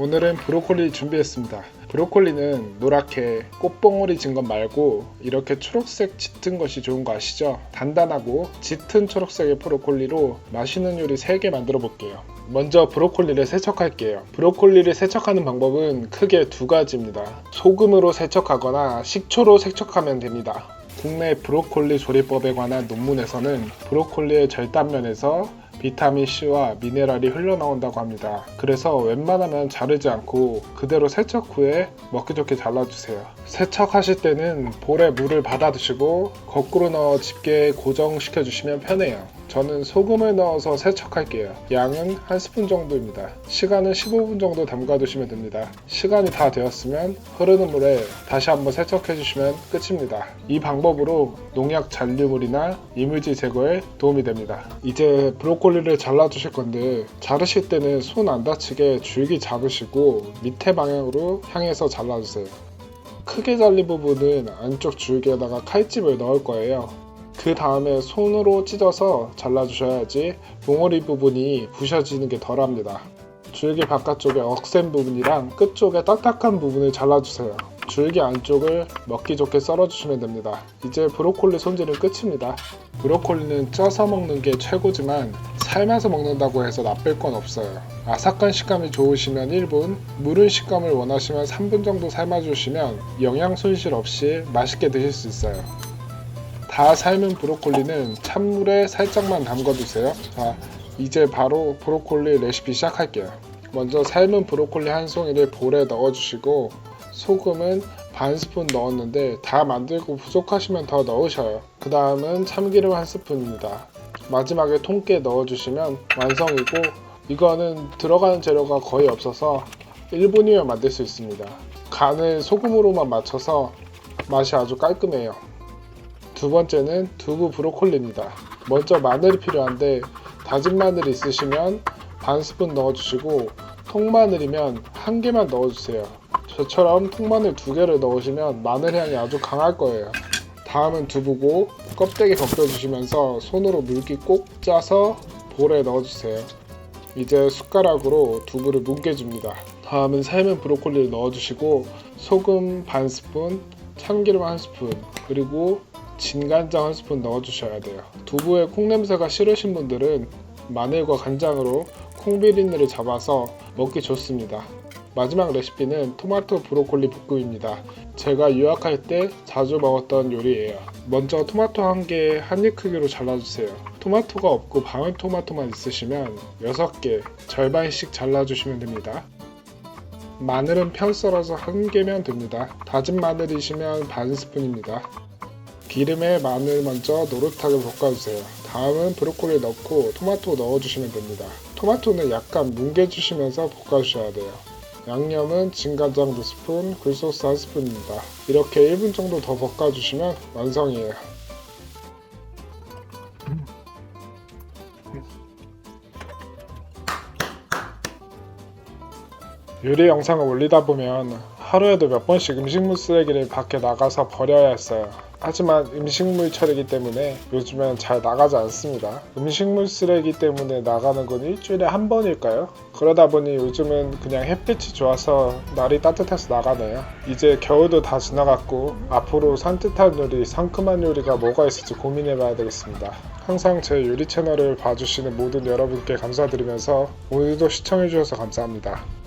오늘은 브로콜리 준비했습니다. 브로콜리는 노랗게 꽃봉오리 진 것 말고 이렇게 초록색 짙은 것이 좋은 거 아시죠? 단단하고 짙은 초록색의 브로콜리로 맛있는 요리 3개 만들어 볼게요. 먼저 브로콜리를 세척할게요. 브로콜리를 세척하는 방법은 크게 2가지입니다. 소금으로 세척하거나 식초로 세척하면 됩니다. 국내 브로콜리 조리법에 관한 논문에서는 브로콜리의 절단면에서 비타민C와 미네랄이 흘러나온다고 합니다. 그래서 웬만하면 자르지 않고 그대로 세척 후에 먹기 좋게 잘라주세요. 세척하실 때는 볼에 물을 받아 두시고 거꾸로 넣어 집게에 고정시켜 주시면 편해요. 저는 소금을 넣어서 세척할게요. 양은 1스푼 정도입니다. 시간은 15분 정도 담가 두시면 됩니다. 시간이 다 되었으면 흐르는 물에 다시 한번 세척해 주시면 끝입니다. 이 방법으로 농약 잔류물이나 이물질 제거에 도움이 됩니다. 이제 브로콜리를 잘라 주실 건데 자르실 때는 손 안 다치게 줄기 잡으시고 밑에 방향으로 향해서 잘라 주세요. 크게 잘린 부분은 안쪽 줄기에다가 칼집을 넣을 거예요. 그 다음에 손으로 찢어서 잘라주셔야지 봉오리 부분이 부셔지는 게 덜합니다. 줄기 바깥쪽에 억센 부분이랑 끝쪽에 딱딱한 부분을 잘라주세요. 줄기 안쪽을 먹기 좋게 썰어주시면 됩니다. 이제 브로콜리 손질은 끝입니다. 브로콜리는 쪄서 먹는 게 최고지만 삶아서 먹는다고 해서 나쁠 건 없어요. 아삭한 식감이 좋으시면 1분, 무른 식감을 원하시면 3분 정도 삶아주시면 영양 손실 없이 맛있게 드실 수 있어요. 다 삶은 브로콜리는 찬물에 살짝만 담궈두세요. 자, 이제 바로 브로콜리 레시피 시작할게요. 먼저 삶은 브로콜리 한 송이를 볼에 넣어주시고 소금은 반 스푼 넣었는데 다 만들고 부족하시면 더 넣으셔요. 그 다음은 참기름 1스푼입니다. 마지막에 통깨 넣어주시면 완성이고 이거는 들어가는 재료가 거의 없어서 1분이면 만들 수 있습니다. 간을 소금으로만 맞춰서 맛이 아주 깔끔해요. 두 번째는 두부 브로콜리입니다. 먼저 마늘이 필요한데 다진 마늘이 있으시면 반 스푼 넣어주시고 통마늘이면 1개만 넣어주세요. 저처럼 통마늘 2개를 넣으시면 마늘 향이 아주 강할 거예요. 다음은 두부고 껍데기 벗겨주시면서 손으로 물기 꼭 짜서 볼에 넣어주세요. 이제 숟가락으로 두부를 뭉개줍니다. 다음은 삶은 브로콜리를 넣어주시고 소금 반 스푼, 참기름 1스푼, 그리고 진간장 1스푼 넣어주셔야 돼요. 두부에 콩냄새가 싫으신 분들은 마늘과 간장으로 콩비린내를 잡아서 먹기 좋습니다. 마지막 레시피는 토마토 브로콜리 볶음입니다. 제가 유학할 때 자주 먹었던 요리예요. 먼저 토마토 1개 한입 크기로 잘라주세요. 토마토가 없고 방울토마토만 있으시면 6개 절반씩 잘라주시면 됩니다. 마늘은 편 썰어서 1개면 됩니다. 다진 마늘이시면 반 스푼입니다. 기름에 마늘 먼저 노릇하게 볶아주세요. 다음은 브로콜리 넣고 토마토 넣어주시면 됩니다. 토마토는 약간 뭉개주시면서 볶아주셔야 돼요. 양념은 진간장 2스푼, 굴소스 1스푼입니다. 이렇게 1분 정도 더 볶아주시면 완성이에요. 요리 영상을 올리다 보면 하루에도 몇 번씩 음식물 쓰레기를 밖에 나가서 버려야 했어요. 하지만 음식물 처리기 때문에 요즘엔 잘 나가지 않습니다. 음식물 쓰레기 때문에 나가는 건 일주일에 한 번일까요? 그러다 보니 요즘은 그냥 햇빛이 좋아서 날이 따뜻해서 나가네요. 이제 겨울도 다 지나갔고 앞으로 산뜻한 요리, 상큼한 요리가 뭐가 있을지 고민해봐야 되겠습니다. 항상 제 요리 채널을 봐주시는 모든 여러분께 감사드리면서 오늘도 시청해주셔서 감사합니다.